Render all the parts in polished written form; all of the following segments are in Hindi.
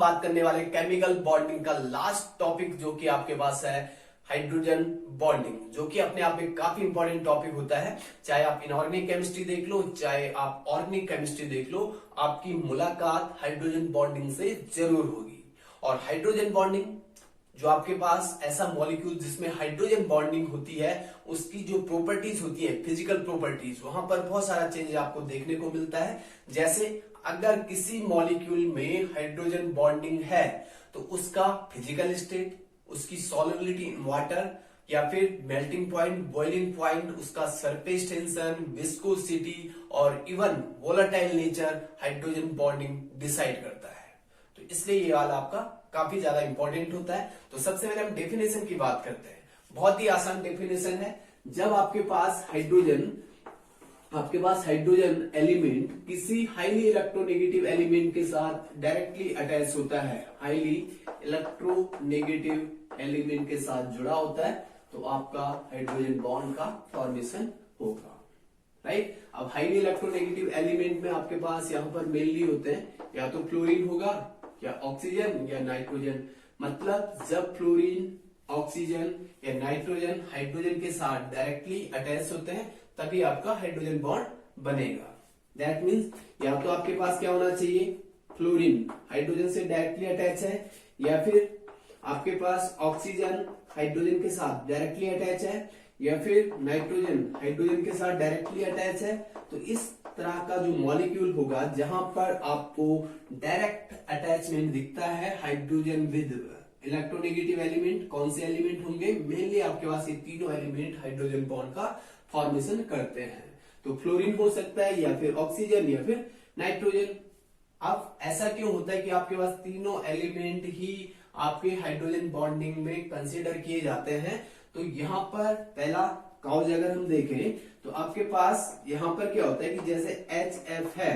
बात करने वाले केमिकल बॉन्डिंग का लास्ट टॉपिक जो कि आपके पास है हाइड्रोजन बॉन्डिंग, जो कि अपने आप में काफी इंपॉर्टेंट टॉपिक होता है। चाहे आप इनऑर्गेनिक केमिस्ट्री देख लो, चाहे आप ऑर्गेनिक केमिस्ट्री देख लो, आपकी मुलाकात हाइड्रोजन बॉन्डिंग से जरूर होगी। और हाइड्रोजन बॉन्डिंग जो आपके पास ऐसा मॉलिक्यूल जिसमें हाइड्रोजन बॉन्डिंग होती है, उसकी जो प्रॉपर्टीज होती है, फिजिकल प्रॉपर्टीज, वहां पर बहुत सारा चेंज आपको देखने को मिलता है। जैसे अगर किसी मॉलिक्यूल में हाइड्रोजन बॉन्डिंग है तो उसका फिजिकल स्टेट, उसकी सॉल्युबिलिटी इन वाटर या फिर मेल्टिंग पॉइंट, बॉइलिंग पॉइंट, उसका सरफेस टेंशन, विस्कोसिटी और even volatile nature hydrogen bonding decide करता है। तो इसलिए ये वाला आपका काफी ज्यादा इंपॉर्टेंट होता है। तो सबसे पहले हम डेफिनेशन की बात करते हैं। बहुत ही आसान डेफिनेशन है। जब आपके पास हाइड्रोजन एलिमेंट किसी हाईली इलेक्ट्रोनेगेटिव एलिमेंट के साथ डायरेक्टली अटैच होता है, हाईली इलेक्ट्रोनेगेटिव एलिमेंट के साथ जुड़ा होता है, तो आपका हाइड्रोजन बॉन्ड का फॉर्मेशन होगा। राइट। अब हाईली इलेक्ट्रोनेगेटिव एलिमेंट में आपके पास यहां पर मेनली होते हैं या तो क्लोरीन होगा या ऑक्सीजन या नाइट्रोजन। मतलब जब फ्लोरीन, ऑक्सीजन या नाइट्रोजन हाइड्रोजन के साथ डायरेक्टली अटैच होते हैं तभी आपका हाइड्रोजन बॉन्ड बनेगा। दैट मीन्स या तो आपके पास क्या होना चाहिए, फ्लोरीन हाइड्रोजन से डायरेक्टली अटैच है, या फिर आपके पास ऑक्सीजन हाइड्रोजन के साथ डायरेक्टली अटैच है, या फिर नाइट्रोजन हाइड्रोजन के साथ डायरेक्टली अटैच है। तो इस तरह का जो मॉलिक्यूल होगा जहां पर आपको डायरेक्ट अटैचमेंट दिखता है हाइड्रोजन विद इलेक्ट्रोनेगेटिव एलिमेंट, कौन से एलिमेंट होंगे, मेनली आपके पास ये तीनों एलिमेंट हाइड्रोजन बॉन्ड का फॉर्मेशन करते हैं। तो फ्लोरीन हो सकता है या फिर ऑक्सीजन या फिर नाइट्रोजन। अब ऐसा क्यों होता है कि आपके पास तीनों एलिमेंट ही आपके हाइड्रोजन बॉन्डिंग में कंसीडर किए जाते हैं? तो यहाँ पर पहला काउज अगर हम देखें तो आपके पास यहाँ पर क्या होता है कि जैसे HF है,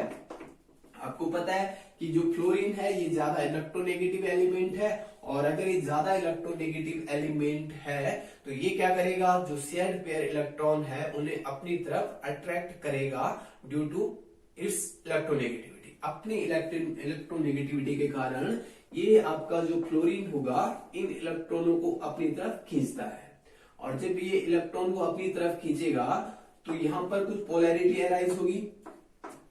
आपको पता है कि जो फ्लोरीन है ये ज्यादा इलेक्ट्रोनेगेटिव एलिमेंट है, और अगर ये ज्यादा इलेक्ट्रोनेगेटिव एलिमेंट है तो ये क्या करेगा, जो शेयर्ड पेयर इलेक्ट्रॉन है उन्हें अपनी तरफ अट्रैक्ट करेगा ड्यू टू इट्स इलेक्ट्रोनेगेटिविटी। अपनी इलेक्ट्रोनेगेटिविटी के कारण ये आपका जो फ्लोरीन होगा इन इलेक्ट्रॉनों को अपनी तरफ खींचता है, और जब ये इलेक्ट्रॉन को अपनी तरफ खींचेगा तो यहाँ पर कुछ पोलैरिटी अराइज होगी।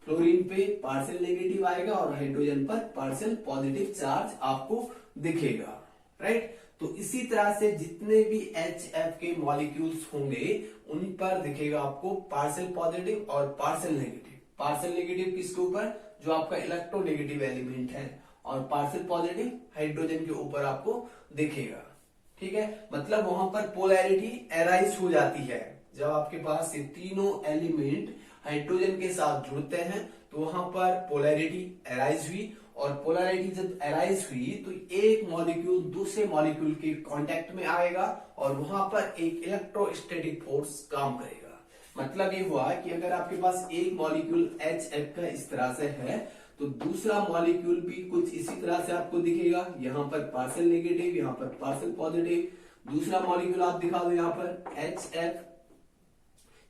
फ्लोरीन पे पार्शियल नेगेटिव आएगा और हाइड्रोजन पर पार्शियल पॉजिटिव चार्ज आपको दिखेगा। राइट। तो इसी तरह से जितने भी HF के मॉलिक्यूल्स होंगे उन पर दिखेगा आपको पार्शियल पॉजिटिव और पार्शियल नेगेटिव। पार्शियल नेगेटिव किसके ऊपर, जो आपका इलेक्ट्रोनेगेटिव एलिमेंट है, और पार्शियल पॉजिटिव हाइड्रोजन के ऊपर आपको दिखेगा। ठीक है। मतलब वहां पर पोलैरिटी अराइज हो जाती है। जब आपके पास ये तीनों एलिमेंट हाइड्रोजन के साथ जुड़ते हैं तो वहां पर पोलैरिटी अराइज हुई, और पोलैरिटी जब अराइज हुई तो एक मॉलिक्यूल दूसरे मॉलिक्यूल के कांटेक्ट में आएगा और वहां पर एक इलेक्ट्रोस्टैटिक फोर्स काम करेगा। मतलब ये हुआ कि अगर आपके पास एक मॉलिक्यूल HF का इस तरह से है तो दूसरा मॉलिक्यूल भी कुछ इसी तरह से आपको दिखेगा। यहाँ पर पार्शियल नेगेटिव, यहाँ पर पार्शियल पॉजिटिव। दूसरा मॉलिक्यूल आप दिखा दो यहाँ पर HF,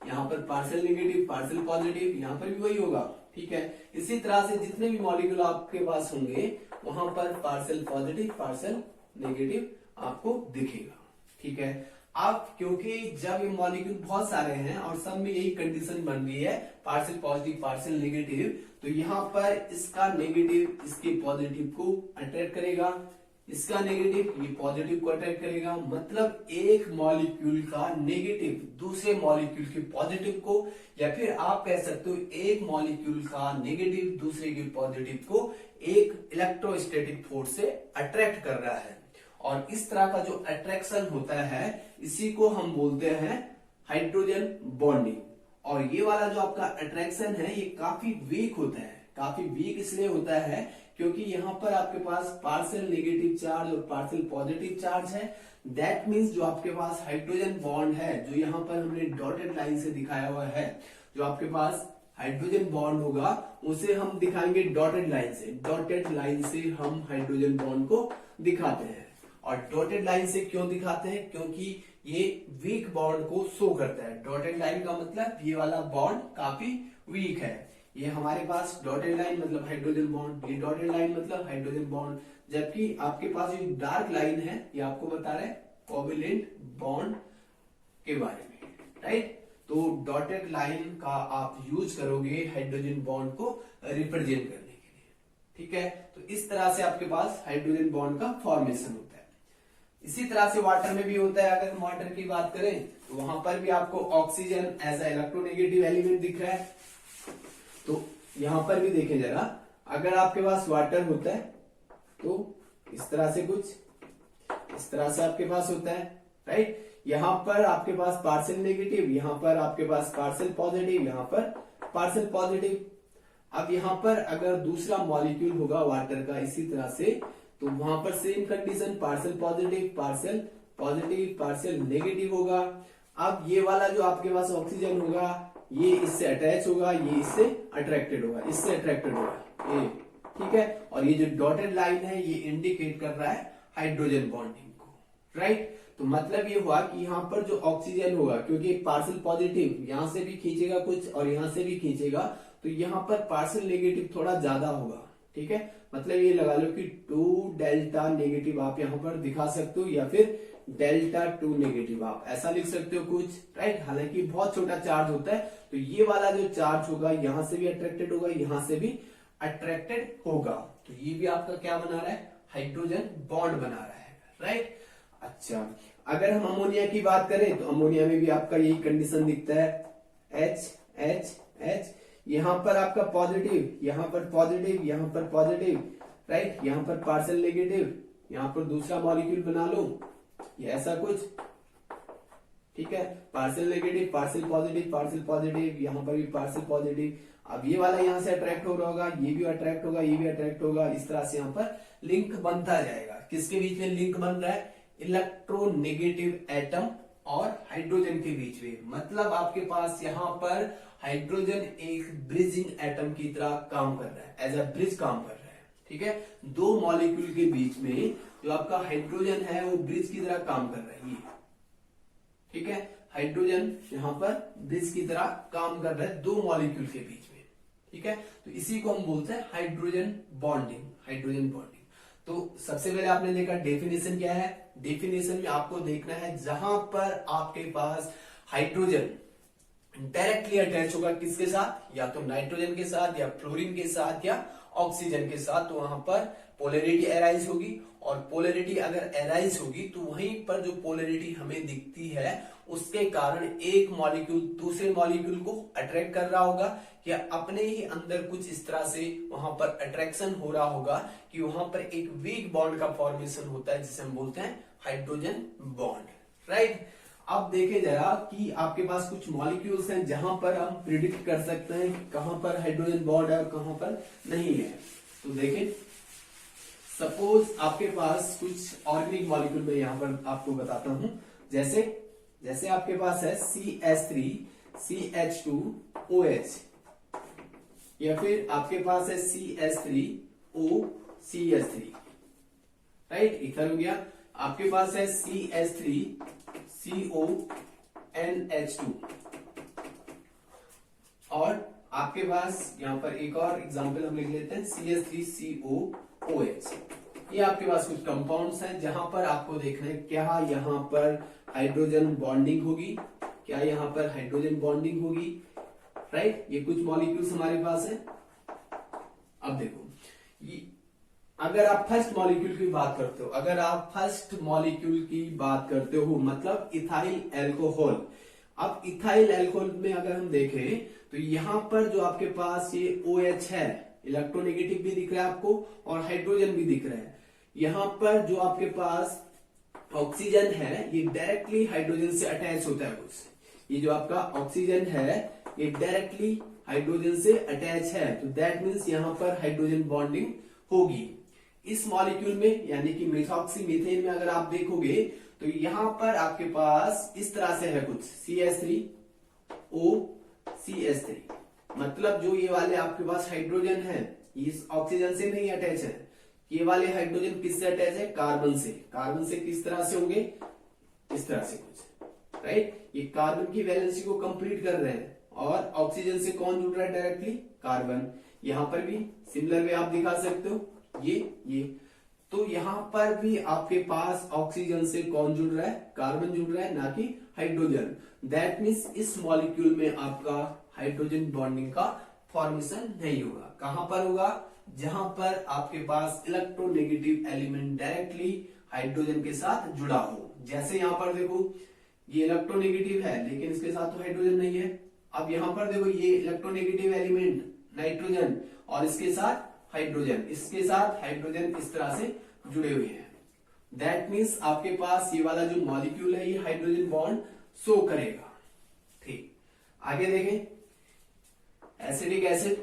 यहाँ पर पार्शियल नेगेटिव, पार्शियल पॉजिटिव, यहाँ पर भी वही होगा। ठीक है। इसी तरह से जितने भी मॉलिक्यूल आपके पास होंगे वहां पर पार्शियल पॉजिटिव, पार्शियल नेगेटिव आपको दिखेगा। ठीक है। अब क्योंकि जब ये मॉलिक्यूल बहुत सारे हैं और सब में यही कंडीशन बन गई है पार्शियल पॉजिटिव, पार्शियल नेगेटिव, तो यहाँ पर इसका नेगेटिव इसके पॉजिटिव को अट्रैक्ट करेगा, इसका नेगेटिव ये पॉजिटिव को अट्रैक्ट करेगा। मतलब एक मॉलिक्यूल का नेगेटिव दूसरे मॉलिक्यूल के पॉजिटिव को, या फिर आप कह सकते हो एक मॉलिक्यूल का नेगेटिव दूसरे के पॉजिटिव को एक इलेक्ट्रोस्टैटिक फोर्स से अट्रैक्ट कर रहा है। और इस तरह का जो अट्रैक्शन होता है इसी को हम बोलते हैं हाइड्रोजन बॉन्डिंग। और ये वाला जो आपका अट्रैक्शन है ये काफी वीक होता है। काफी वीक इसलिए होता है क्योंकि यहाँ पर आपके पास पार्शियल नेगेटिव चार्ज और पार्शियल पॉजिटिव चार्ज है। दैट मीन्स जो आपके पास हाइड्रोजन बॉन्ड है, जो यहाँ पर हमने डॉटेड लाइन से दिखाया हुआ है, जो आपके पास हाइड्रोजन बॉन्ड होगा उसे हम दिखाएंगे डॉटेड लाइन से। डॉटेड लाइन से हम हाइड्रोजन बॉन्ड को दिखाते हैं। और डॉटेड लाइन से क्यों दिखाते हैं, क्योंकि ये वीक बॉन्ड को शो करता है। डॉटेड लाइन का मतलब ये वाला बॉन्ड काफी वीक है। ये हमारे पास डॉटेड लाइन मतलब हाइड्रोजन बॉन्ड, ये डॉटेड लाइन मतलब हाइड्रोजन बॉन्ड। जबकि आपके पास जो डार्क लाइन है ये आपको बता रहा है कोवेलेंट बॉन्ड के बारे में, राइट। तो डॉटेड लाइन का आप यूज करोगे हाइड्रोजन बॉन्ड को रिप्रेजेंट करने के लिए, ठीक है। तो इस तरह से आपके पास हाइड्रोजन बॉन्ड का फॉर्मेशन होता है। इसी तरह से वाटर में भी होता है। अगर हम वाटर की बात करें तो वहां पर भी आपको oxygen as a electronegative element दिख रहा है। तो यहां पर भी देखें जरा, अगर आपके पास वाटर होता है तो इस तरह से कुछ इस तरह से आपके पास होता है, राइट। यहां पर आपके पास पार्शियल नेगेटिव, यहां पर आपके पास पार्शियल पॉजिटिव, यहां पर पार्शियल पॉजिटिव। अब यहां पर अगर दूसरा मॉलिक्यूल होगा वाटर का इसी तरह से, तो वहां पर same condition, partial positive partial positive partial negative होगा। अब ये वाला जो आपके पास ऑक्सीजन होगा ये इससे अटैच होगा, ये इससे अट्रैक्टेड होगा, इससे अट्रैक्टेड होगा ये, ठीक है। और ये जो डॉटेड लाइन है ये इंडिकेट कर रहा है हाइड्रोजन बॉन्डिंग को, राइट। तो मतलब ये हुआ कि यहाँ पर जो ऑक्सीजन होगा, क्योंकि पार्शियल पॉजिटिव यहां से भी खींचेगा कुछ और यहां से भी खींचेगा, तो यहाँ पर पार्शियल नेगेटिव थोड़ा ज्यादा होगा, ठीक है। मतलब ये लगा लो कि 2 डेल्टा नेगेटिव आप यहाँ पर दिखा सकते हो, या फिर डेल्टा 2 नेगेटिव आप ऐसा लिख सकते हो कुछ, राइट। हालांकि बहुत छोटा चार्ज होता है, तो ये वाला जो चार्ज होगा यहां से भी अट्रैक्टेड होगा, यहां से भी अट्रैक्टेड होगा। तो ये भी आपका क्या बना रहा है, हाइड्रोजन बॉन्ड बना रहा है, राइट। अच्छा, अगर हम अमोनिया की बात करें तो अमोनिया में भी आपका यही कंडीशन दिखता है, H H H। यहां पर आपका पॉजिटिव, यहां पर पॉजिटिव, यहां पर पॉजिटिव, राइट। यहां पर पार्शियल नेगेटिव, यहां पर दूसरा मॉलिक्यूल बना लो, ये ऐसा कुछ, ठीक है। पार्शियल नेगेटिव पार्शियल पॉजिटिव, यहां पर भी पार्शियल पॉजिटिव। अब ये वाला यहां से अट्रैक्ट हो रहा होगा, ये भी अट्रैक्ट होगा, ये भी अट्रैक्ट होगा। इस तरह से यहां पर लिंक बनता जाएगा। किसके बीच में लिंक बन रहा है, इलेक्ट्रोनेगेटिव एटम और हाइड्रोजन के बीच में। मतलब आपके पास यहां पर हाइड्रोजन एक ब्रिजिंग एटम की तरह काम कर रहा है, एज अ ब्रिज काम कर रहा है, ठीक है। दो मॉलिक्यूल के बीच में जो आपका हाइड्रोजन है वो ब्रिज की तरह काम कर रहा है, ये, ठीक है। हाइड्रोजन यहां पर ब्रिज की तरह काम कर रहा है दो मॉलिक्यूल के बीच में, ठीक है। तो इसी को हम बोलते हैं हाइड्रोजन बॉन्डिंग, हाइड्रोजन बॉन्डिंग। तो सबसे पहले आपने देखा डेफिनेशन क्या है। डेफिनेशन में आपको देखना है जहां पर आपके पास हाइड्रोजन डायरेक्टली अटैच होगा किसके साथ, या तो नाइट्रोजन के साथ, या फ्लोरीन के साथ, या ऑक्सीजन के साथ, तो वहां पर पोलैरिटी अराइज होगी। और पोलैरिटी अगर अराइज होगी तो वहीं पर जो पोलैरिटी हमें दिखती है उसके कारण एक मॉलिक्यूल दूसरे मॉलिक्यूल को अट्रैक्ट कर रहा होगा, या अपने ही अंदर कुछ इस तरह से वहां पर अट्रैक्शन हो रहा होगा कि वहां पर एक वीक बॉन्ड का फॉर्मेशन होता है जिसे हम बोलते हैं हाइड्रोजन बॉन्ड, राइट। अब देखें जरा कि आपके पास कुछ मॉलिक्यूल्स हैं जहां पर हम प्रिडिक्ट कर सकते हैं कहां पर हाइड्रोजन बॉन्ड है और कहां पर नहीं है। तो देखें, सपोज आपके पास कुछ ऑर्गेनिक मॉलिक्यूल में यहां पर आपको बताता हूं, जैसे आपके पास है CH3 CH2OH, या फिर आपके पास है CH3OCH3, राइट, इथर हो गया। आपके पास है CH3CONH2, और आपके पास यहां पर एक और एग्जांपल हम लिख लेते हैं CH3COOH। ये आपके पास कुछ कंपाउंड्स हैं जहां पर आपको देखना है क्या यहां पर हाइड्रोजन बॉन्डिंग होगी, क्या यहां पर हाइड्रोजन बॉन्डिंग होगी, राइट। ये कुछ मॉलिक्यूल्स हमारे पास है। अब देखो, अगर आप फर्स्ट मॉलिक्यूल की बात करते हो, मतलब इथाइल एल्कोहल। अब इथाइल एल्कोहल में अगर हम देखें तो यहां पर जो आपके पास ये OH है, इलेक्ट्रोनेगेटिव भी दिख रहा है आपको और हाइड्रोजन भी दिख रहा है। यहां पर जो आपके पास ऑक्सीजन है ये डायरेक्टली हाइड्रोजन से अटैच होता है उससे। ये जो आपका ऑक्सीजन है ये डायरेक्टली हाइड्रोजन से अटैच है, तो दैट मीन्स यहां पर हाइड्रोजन बॉन्डिंग होगी। इस मॉलिक्यूल में यानी कि मिथॉक्सी मीथेन में अगर आप देखोगे तो यहां पर आपके पास इस तरह से है कुछ CH3OCH3, मतलब जो ये वाले आपके पास हाइड्रोजन है इस ऑक्सीजन से नहीं अटैच है। ये वाले हाइड्रोजन किससे अटैच है, कार्बन से। कार्बन से किस तरह से होंगे, इस तरह से कुछ, राइट। ये कार्बन की वैलेंसी को कंप्लीट कर रहे हैं, और ऑक्सीजन से कौन जुड़ रहा है डायरेक्टली, कार्बन। यहां पर भी सिमिलर वे आप दिखा सकते हो ये। तो यहाँ पर भी आपके पास ऑक्सीजन से कौन जुड़ रहा है, कार्बन जुड़ रहा है, ना कि हाइड्रोजन। दैट मीन्स इस मॉलिक्यूल में आपका हाइड्रोजन बॉन्डिंग का फॉर्मेशन नहीं होगा। कहां पर होगा, जहां पर आपके पास इलेक्ट्रोनेगेटिव एलिमेंट डायरेक्टली हाइड्रोजन के साथ जुड़ा हो। जैसे यहां पर देखो ये इलेक्ट्रोनेगेटिव है लेकिन इसके साथ तो हाइड्रोजन नहीं है। अब यहां पर देखो ये इलेक्ट्रोनेगेटिव एलिमेंट नाइट्रोजन और इसके साथ हाइड्रोजन, इसके साथ हाइड्रोजन इस तरह से जुड़े हुए हैं। दैट मीन्स आपके पास ये वाला जो मॉलिक्यूल है ये हाइड्रोजन बॉन्ड शो करेगा। ठीक, आगे देखें एसिडिक एसिड,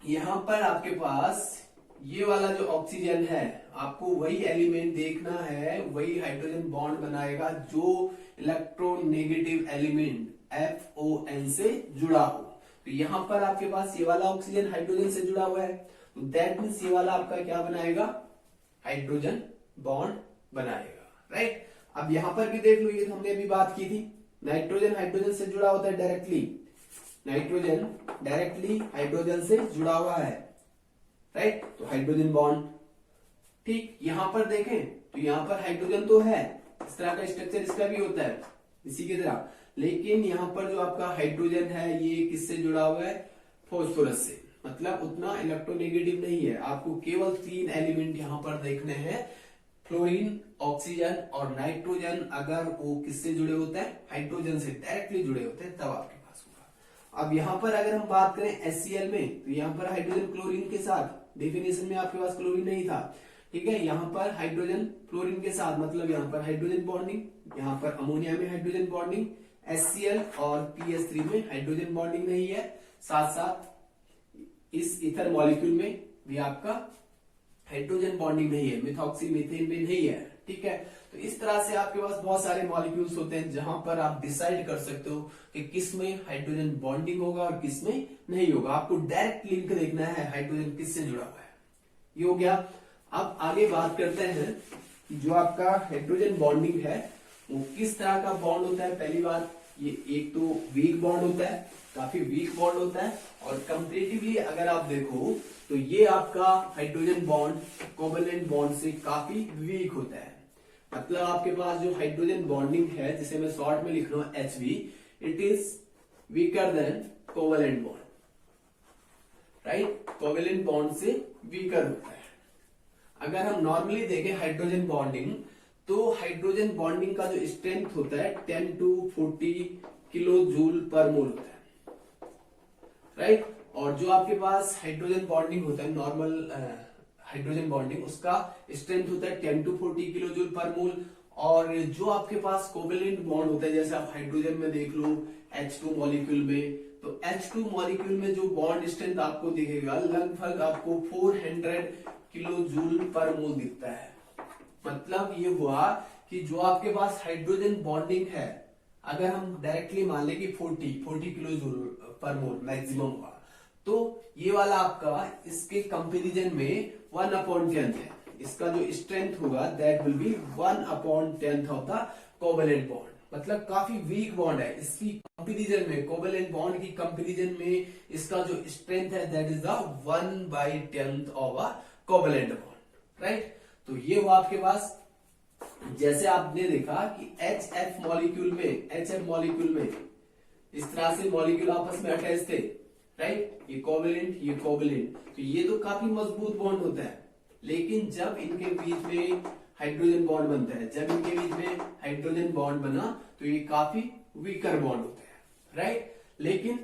यहां पर आपके पास ये वाला जो ऑक्सीजन है आपको वही एलिमेंट देखना है, वही हाइड्रोजन बॉन्ड बनाएगा जो इलेक्ट्रोनेगेटिव एलिमेंट FON से जुड़ा हो। तो यहां पर आपके पास ये वाला ऑक्सीजन हाइड्रोजन से जुड़ा हुआ है, तो दैट मीन्स ये वाला आपका क्या बनाएगा, हाइड्रोजन बॉन्ड बनाएगा। राइट, अब यहां पर भी देख लो, ये तो हमने अभी बात की थी, नाइट्रोजन हाइड्रोजन से जुड़ा होता है डायरेक्टली, नाइट्रोजन डायरेक्टली हाइड्रोजन से जुड़ा हुआ है। राइट, तो हाइड्रोजन बॉन्ड। ठीक, यहां पर देखें तो यहां पर हाइड्रोजन तो है, इस तरह का स्ट्रक्चर इसका भी होता है इसी की तरह, लेकिन यहां पर जो आपका हाइड्रोजन है ये किससे जुड़ा हुआ है, फॉस्फोरस से, मतलब उतना इलेक्ट्रोनेगेटिव नहीं है। आपको केवल 3 एलिमेंट यहां पर देखने हैं, फ्लोरीन, ऑक्सीजन और नाइट्रोजन। अगर वो किससे जुड़े होते हैं, हाइड्रोजन से डायरेक्टली जुड़े होते हैं, तब आपके पास होगा। अब यहां पर अगर हम बात करें HCl में, तो यहां पर हाइड्रोजन क्लोरीन के साथ, डेफिनेशन में आपके पास क्लोरीन नहीं था, ठीक है, यहां पर हाइड्रोजन फ्लोरीन के साथ, मतलब यहां पर हाइड्रोजन बॉन्डिंग, यहां पर अमोनिया में हाइड्रोजन बॉन्डिंग, HCl और PS3 में हाइड्रोजन बॉन्डिंग नहीं है। साथ साथ इस ईथर मॉलिक्यूल में भी आपका हाइड्रोजन बॉन्डिंग नहीं है, मिथॉक्सी मीथेन में नहीं है। ठीक है, तो इस तरह से आपके पास बहुत सारे मॉलिक्यूल्स होते हैं जहां पर आप डिसाइड कर सकते हो कि किस में हाइड्रोजन बॉन्डिंग होगा और किस में नहीं होगा। आपको डायरेक्ट लिंक देखना है हाइड्रोजन किससे जुड़ा हुआ है। ये हो गया। अब आगे बात करते हैं जो आपका हाइड्रोजन बॉन्डिंग है वो किस तरह का बॉन्ड होता है। पहली बात, ये एक तो वीक बॉन्ड होता है, काफी वीक बॉन्ड होता है, और कंपेरेटिवली अगर आप देखो तो ये आपका हाइड्रोजन बॉन्ड कोवेलेंट बॉन्ड से काफी वीक होता है। मतलब आपके पास जो हाइड्रोजन बॉन्डिंग है, जिसे मैं शॉर्ट में लिख रहा हूं HV, it is weaker then covalent bond. Right, covalent bond से वीकर होता है। अगर हम नॉर्मली देखें हाइड्रोजन बॉन्डिंग, तो हाइड्रोजन बॉन्डिंग का जो स्ट्रेंथ होता है 10 to 40 किलो जूल पर मोल होता है। राइट, और जो आपके पास हाइड्रोजन बॉन्डिंग होता है नॉर्मल हाइड्रोजन बॉन्डिंग, उसका स्ट्रेंथ होता है 10 to 40 किलो जूल पर मोल। और जो आपके पास कोवेलेंट बॉन्ड होता है, जैसे आप हाइड्रोजन में देख लो H2 मॉलिक्यूल में, तो H2 मॉलिक्यूल में जो बॉन्ड स्ट्रेंथ आपको दिखेगा लगभग आपको 400 किलो जूल पर मोल दिखता है। मतलब ये हुआ कि जो आपके पास हाइड्रोजन बॉन्डिंग है, अगर हम डायरेक्टली मान लें कि 40 किलो जूल पर मोल मैक्सिमम हुआ, तो ये वाला आपका इसके कंपेरिजन में 1/10 है। इसका जो स्ट्रेंथ होगा that will be 1/10 of the covalent bond. मतलब काफी वीक बॉन्ड है। इसकी कंपेरिजन में, कोवेलेंट बॉन्ड की कंपेरिजन में इसका जो स्ट्रेंथ है that is the 1/10 of a covalent bond. Right, तो ये हुआ आपके पास। जैसे आपने देखा कि HF मॉलिक्यूल में इस तरह से मॉलिक्यूल आपस में अटैच थे। राइट, ये कोवेलेंट, तो ये तो काफी मजबूत बॉन्ड होता है। लेकिन जब इनके बीच में हाइड्रोजन बॉन्ड बनता है, जब इनके बीच में हाइड्रोजन बॉन्ड बना, तो ये काफी वीकर बॉन्ड होता है। राइट, लेकिन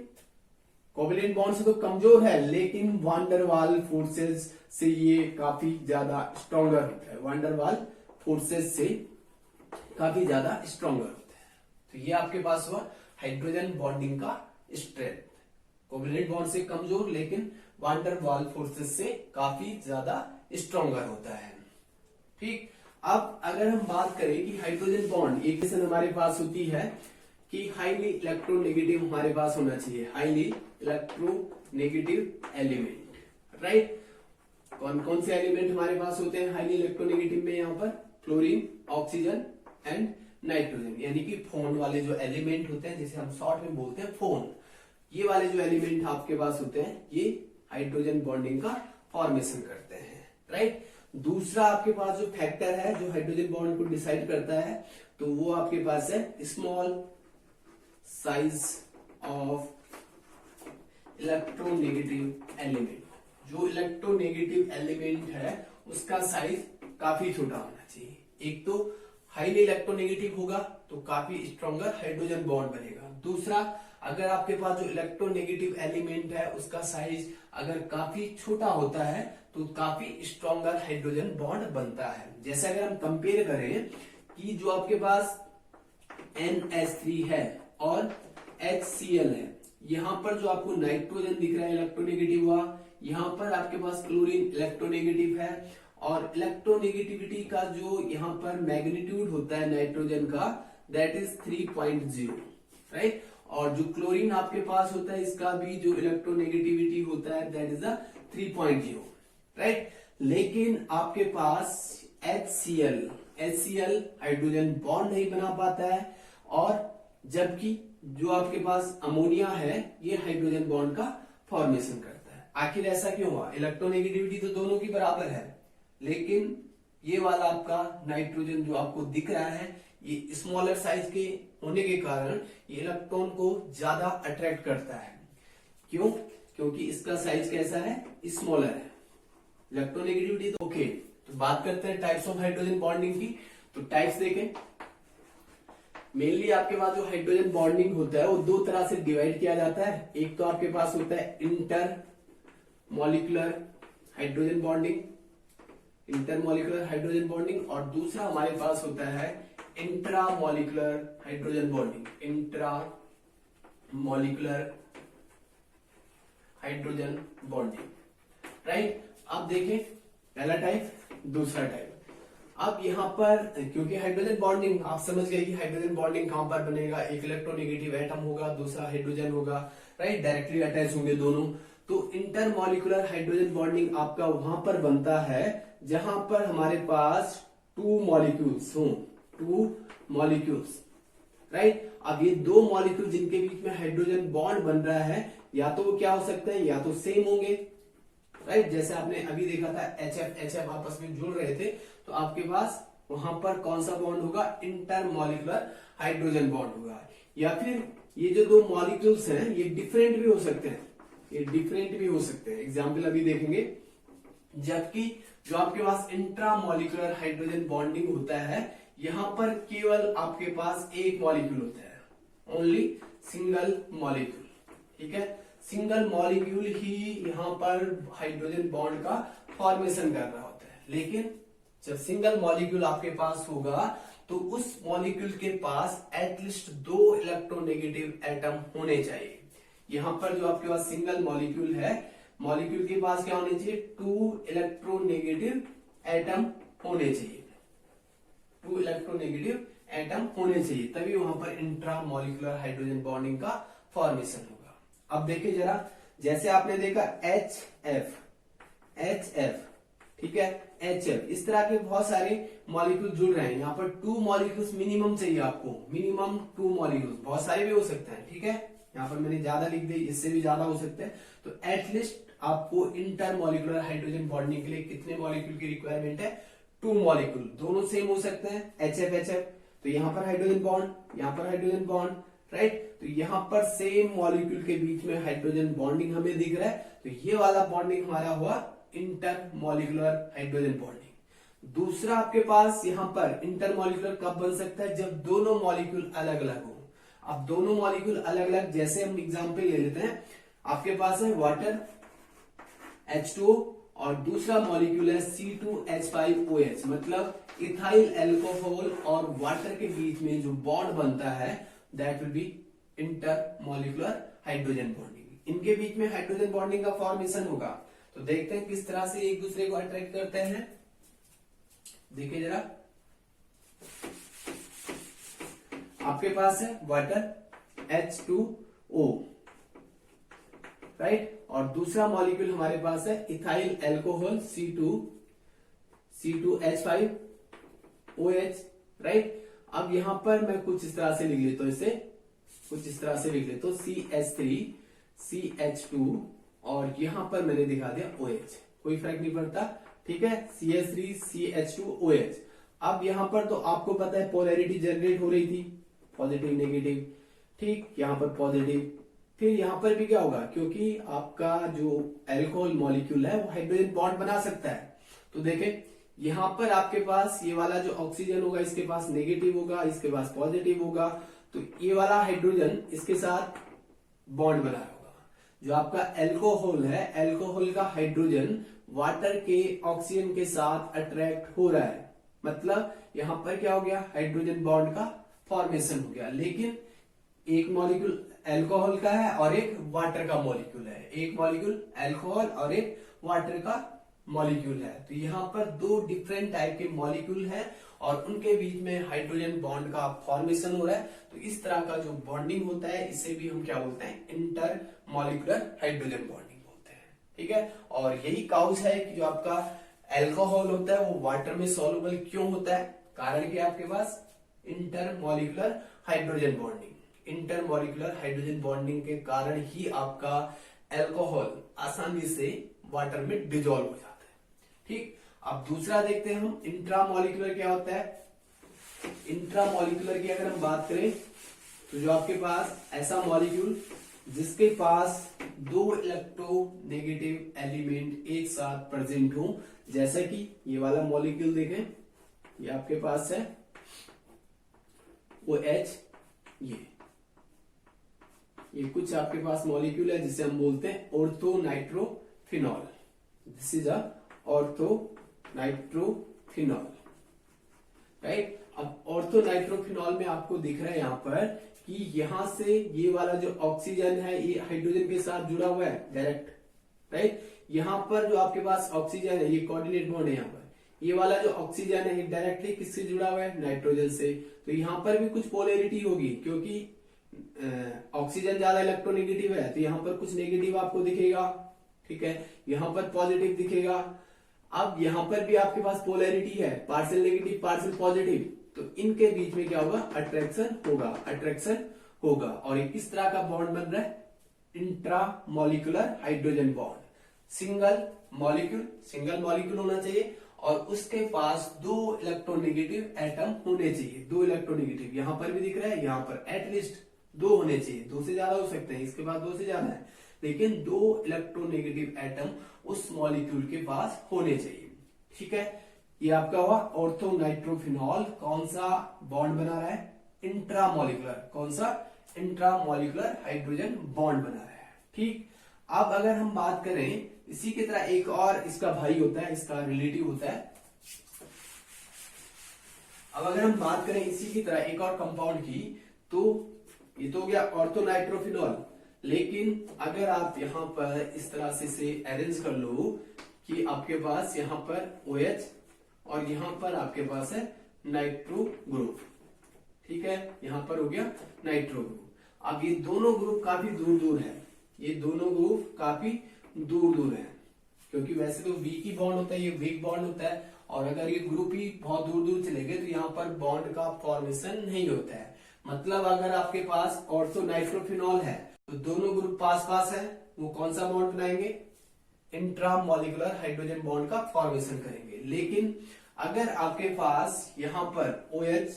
कोवेलेंट बॉन्ड से तो कमजोर है, लेकिन वांडरवाल फोर्सेस से ये काफी ज्यादा स्ट्रॉन्गर होता है। वांडरवाल फोर्सेस से काफी ज्यादा स्ट्रॉन्गर होता है। तो ये आपके पास हुआ हाइड्रोजन बॉन्डिंग का स्ट्रेंथ। कोवेलेंट बॉन्ड से कमजोर, लेकिन वांडरवाल फोर्सेस से काफी ज्यादा स्ट्रॉन्गर होता है। ठीक, अब अगर हम बात करें कि हाइड्रोजन बॉन्ड एक हमारे पास होती है कि हाईली इलेक्ट्रोनेगेटिव हमारे पास होना चाहिए, हाईली इलेक्ट्रोनेगेटिव एलिमेंट। राइट, कौन कौन से एलिमेंट हमारे पास होते हैं हाईली इलेक्ट्रोनेगेटिव में, यहाँ पर फ्लोरीन, ऑक्सीजन एंड नाइट्रोजन, यानी कि फोन वाले जो एलिमेंट होते हैं, जिसे हम शॉर्ट में बोलते हैं फोन, ये वाले जो एलिमेंट आपके पास होते हैं ये हाइड्रोजन बॉन्डिंग का फॉर्मेशन करते हैं। राइट, दूसरा आपके पास जो फैक्टर है जो हाइड्रोजन बॉन्ड को डिसाइड करता है, तो वो आपके पास है small size of electronegative element. जो इलेक्ट्रोनेगेटिव एलिमेंट है उसका साइज काफी छोटा होना चाहिए। एक तो हाईली इलेक्ट्रोनेगेटिव होगा तो काफी स्ट्रॉन्गर हाइड्रोजन बॉन्ड बनेगा। दूसरा, अगर आपके पास जो इलेक्ट्रोनेगेटिव एलिमेंट है उसका साइज अगर काफी छोटा होता है तो काफी स्ट्रॉन्गर हाइड्रोजन बॉन्ड बनता है। जैसे अगर हम कंपेयर करें कि जो आपके पास NH3 है और HCl है, यहाँ पर जो आपको नाइट्रोजन दिख रहा है इलेक्ट्रोनेगेटिव हुआ, यहाँ पर आपके पास क्लोरीन इलेक्ट्रोनेगेटिव है, और इलेक्ट्रोनेगेटिविटी का जो यहाँ पर मैग्नीट्यूड होता है नाइट्रोजन का दैट इज 3.0, राइट। और जो क्लोरीन आपके पास होता है इसका भी जो इलेक्ट्रोनेगेटिविटी होता है दैट इज 3.0, राइट। लेकिन आपके पास HCl हाइड्रोजन बॉन्ड नहीं बना पाता है, और जबकि जो आपके पास अमोनिया है ये हाइड्रोजन बॉन्ड का फॉर्मेशन करता है। आखिर ऐसा क्यों हुआ? इलेक्ट्रोनेगेटिविटी तो दोनों की बराबर है, लेकिन ये वाला आपका नाइट्रोजन जो आपको दिख रहा है ये स्मॉलर साइज के होने के कारण ये इलेक्ट्रॉन को ज्यादा अट्रैक्ट करता है। क्यों? क्योंकि इसका साइज कैसा है? स्मॉलर है। इलेक्ट्रोनेगेटिविटी तो ओके। तो बात करते हैं टाइप्स ऑफ हाइड्रोजन बॉन्डिंग की। तो टाइप्स देखें, मेनली आपके पास जो हाइड्रोजन बॉन्डिंग होता है वो दो तरह से डिवाइड किया जाता है। एक तो आपके पास होता है इंटर मॉलिक्यूलर हाइड्रोजन बॉन्डिंग, और दूसरा हमारे पास होता है intra molecular hydrogen bonding, right. अब देखें पहला टाइप, दूसरा टाइप। अब यहाँ पर क्योंकि हाइड्रोजन बॉन्डिंग आप समझ गए कि हाइड्रोजन बॉन्डिंग कहां पर बनेगा, एक इलेक्ट्रोनेगेटिव एटम होगा, दूसरा हाइड्रोजन होगा, राइट, डायरेक्टली अटैच होंगे दोनों। तो इंटरमॉलिक्यूलर हाइड्रोजन बॉन्डिंग आपका वहां पर बनता है जहां पर हमारे पास टू मॉलिक्यूल्स, राइट। अब ये दो मॉलिक्यूल जिनके बीच में हाइड्रोजन बॉन्ड बन रहा है, या तो वो क्या हो सकते हैं, या तो सेम होंगे, राइट। जैसे आपने अभी देखा था HF आपस में जुड़ रहे थे, तो आपके पास वहां पर कौन सा बॉन्ड होगा? इंटरमॉलिक्यूलर हाइड्रोजन बॉन्ड होगा। या फिर ये जो दो मॉलिक्यूल्स हैं ये डिफरेंट भी हो सकते हैं, एग्जाम्पल अभी देखेंगे। जबकि जो आपके पास इंट्रामॉलिक्यूलर हाइड्रोजन बॉन्डिंग होता है यहां पर केवल आपके पास एक मॉलिक्यूल होता है, ओनली सिंगल मॉलिक्यूल, ठीक है। सिंगल मॉलिक्यूल ही यहां पर हाइड्रोजन बॉन्ड का फॉर्मेशन कर रहा होता है। लेकिन जब सिंगल मॉलिक्यूल आपके पास होगा तो उस मॉलिक्यूल के पास एटलीस्ट दो इलेक्ट्रोनेगेटिव एटम होने चाहिए। यहां पर जो आपके पास सिंगल मॉलिक्यूल है, मॉलिक्यूल के पास क्या होने चाहिए? टू इलेक्ट्रोनेगेटिव एटम होने चाहिए, तभी वहां पर इंट्रामॉलिक्यूलर हाइड्रोजन बॉन्डिंग का फॉर्मेशन होगा। अब देखिए जरा, जैसे आपने देखा HF, ठीक है, HF, इस तरह के बहुत सारे मॉलिक्यूल जुड़ रहे हैं। यहाँ पर टू मॉलिक्यूल्स मिनिमम चाहिए आपको, मिनिमम टू मॉलिक्यूल्स, बहुत सारे भी हो सकते हैं, ठीक है। यहाँ पर मैंने ज्यादा लिख दी, इससे भी ज्यादा हो सकते हैं। तो एटलीस्ट आपको इंटरमॉलिक्यूलर हाइड्रोजन बॉन्डिंग के लिए कितने मॉलिक्यूल की रिक्वायरमेंट है? टू मॉलिक्यूल, दोनों सेम हो सकते हैं, HF, तो यहाँ पर हाइड्रोजन बॉन्ड, यहाँ पर हाइड्रोजन बॉन्ड, राइट। तो यहाँ पर सेम मॉलिक्यूल के बीच में हाइड्रोजन बॉन्डिंग हमें दिख रहा है, तो ये वाला बॉन्डिंग हमारा हुआ इंटरमॉलिक्यूलर हाइड्रोजन बॉन्डिंग। दूसरा आपके पास यहाँ पर इंटरमॉलिक्यूलर कब बन सकता है? जब दोनों मॉलिक्यूल अलग अलग हो। अब दोनों मॉलिक्यूल अलग अलग, जैसे हम एग्जांपल ले लेते हैं, आपके पास है वाटर H2O और दूसरा मॉलिक्यूल है C2H5OH, मतलब इथाइल एल्कोहल और वाटर के बीच में जो बॉन्ड बनता है that will be intermolecular hydrogen bonding. इनके बीच में हाइड्रोजन बॉन्डिंग का फॉर्मेशन होगा। तो देखते हैं किस तरह से एक दूसरे को अट्रैक्ट करते हैं। देखिए जरा, आपके पास है वाटर H2O, राइट, और दूसरा मॉलिक्यूल हमारे पास है इथाइल एल्कोहल C2H5OH, राइट। अब यहां पर मैं कुछ इस तरह से लिख लेता हूं, इसे कुछ इस तरह से लिख लेता हूं, CH3CH2 और यहां पर मैंने दिखा दिया OH, कोई फर्क नहीं पड़ता, ठीक है, CH3CH2OH। अब यहाँ पर तो आपको पता है पोलैरिटी जनरेट हो रही थी, पॉजिटिव नेगेटिव, ठीक, यहाँ पर पॉजिटिव, फिर यहाँ पर भी क्या होगा, क्योंकि आपका जो एल्कोहल मॉलिक्यूल है वो हाइड्रोजन बॉन्ड बना सकता है। तो देखें यहाँ पर आपके पास ये वाला जो ऑक्सीजन होगा इसके पास नेगेटिव होगा, इसके पास पॉजिटिव होगा, तो ये वाला हाइड्रोजन इसके साथ बॉन्ड बनाया होगा। जो आपका एल्कोहल है, एल्कोहल का हाइड्रोजन वाटर के ऑक्सीजन के साथ अट्रैक्ट हो रहा है, मतलब यहां पर क्या हो गया, हाइड्रोजन बॉन्ड का फॉर्मेशन हो गया। लेकिन एक मॉलिक्यूल एल्कोहल का है और एक वाटर का मॉलिक्यूल है, एक मॉलिक्यूल एल्कोहल और एक वाटर का मॉलिक्यूल है। तो यहाँ पर दो डिफरेंट टाइप के मॉलिक्यूल हैं और उनके बीच में हाइड्रोजन बॉन्ड का फॉर्मेशन हो रहा है। तो इस तरह का जो बॉन्डिंग होता है इसे भी हम क्या बोलते हैं, इंटर मॉलिक्यूलर हाइड्रोजन बॉन्डिंग बोलते हैं, ठीक है। और यही काउज है कि जो आपका एल्कोहल होता है वो वाटर में सॉल्युबल क्यों होता है, कारण कि आपके पास inter molecular hydrogen bonding, inter molecular hydrogen bonding के कारण ही आपका एल्कोहल आसानी से वाटर में डिजोल्व हो जाता है, ठीक। अब दूसरा देखते हैं हम, इंट्रामॉलिक्यूलर क्या होता है। इंट्रामॉलिक्यूलर की अगर हम बात करें तो जो आपके पास ऐसा मॉलिक्यूल जिसके पास दो इलेक्ट्रोनेगेटिव एलिमेंट एक साथ प्रेजेंट हो, जैसा कि ये वाला मॉलिक्यूल देखें, ये आपके पास है OH, ये कुछ आपके पास मॉलिक्यूल है जिसे हम बोलते हैं orthonitrophenol. This is a orthonitrophenol, right. अब ऑर्थोनाइट्रोफिनॉल में आपको दिख रहा है यहाँ पर कि यहां से ये वाला जो ऑक्सीजन है ये हाइड्रोजन के साथ जुड़ा हुआ है डायरेक्ट, राइट। यहाँ पर जो आपके पास ऑक्सीजन है ये कोऑर्डिनेट बॉन्ड है, यहाँ पर ये वाला जो ऑक्सीजन है ये डायरेक्टली किससे जुड़ा हुआ है, नाइट्रोजन से। तो यहाँ पर भी कुछ पोलैरिटी होगी, क्योंकि ऑक्सीजन ज्यादा इलेक्ट्रोनेगेटिव है तो यहाँ पर कुछ नेगेटिव आपको दिखेगा, ठीक है, यहाँ पर पॉजिटिव दिखेगा। अब यहाँ पर भी आपके पास पोलैरिटी है, पार्शियल नेगेटिव पार्शियल पॉजिटिव, तो इनके बीच में क्या होगा, अट्रैक्शन होगा, अट्रैक्शन होगा। और ये किस तरह का बॉन्ड बन रहा है, intramolecular hydrogen bond. Single molecule होना चाहिए और उसके पास दो इलेक्ट्रोनेगेटिव एटम होने चाहिए, दो इलेक्ट्रोनेगेटिव, यहां पर भी दिख रहा है, यहां पर एटलीस्ट दो होने चाहिए, दो से ज्यादा हो सकते हैं, इसके बाद दो से ज्यादा है, लेकिन दो इलेक्ट्रोनेगेटिव एटम उस मॉलिक्यूल के पास होने चाहिए, ठीक है। ये आपका हुआ ऑर्थोनाइट्रोफिनॉल, कौन सा बॉन्ड बना रहा है, इंट्रामॉलिक्यूलर, कौन सा, इंट्रामॉलिक्यूलर हाइड्रोजन बॉन्ड बना रहा है, ठीक। अब अगर हम बात करें इसी की तरह एक और इसका भाई होता है, इसका रिलेटिव होता है। अब अगर हम बात करें इसी की तरह एक और कंपाउंड की, तो ये तो हो गया ऑर्थोनाइट्रोफिनॉल, लेकिन अगर आप यहां पर इस तरह से इसे अरेंज कर लो कि आपके पास यहां पर OH और यहां पर आपके पास है नाइट्रो ग्रुप, ठीक है, यहां पर हो गया नाइट्रो ग्रुप। अब ये दोनों ग्रुप काफी दूर दूर है, ये दोनों ग्रुप काफी दूर दूर है, क्योंकि वैसे तो वीक ही बॉन्ड होता है, ये वीक बॉन्ड होता है, और अगर ये ग्रुप ही बहुत दूर दूर चले गए तो यहाँ पर बॉन्ड का फॉर्मेशन नहीं होता है। मतलब अगर आपके पास ऑर्थोनाइट्रोफिनॉल है तो दोनों ग्रुप पास पास है, वो कौन सा बॉन्ड बनाएंगे, इंट्रामॉलिक्यूलर हाइड्रोजन बॉन्ड का फॉर्मेशन करेंगे। लेकिन अगर आपके पास यहाँ पर OH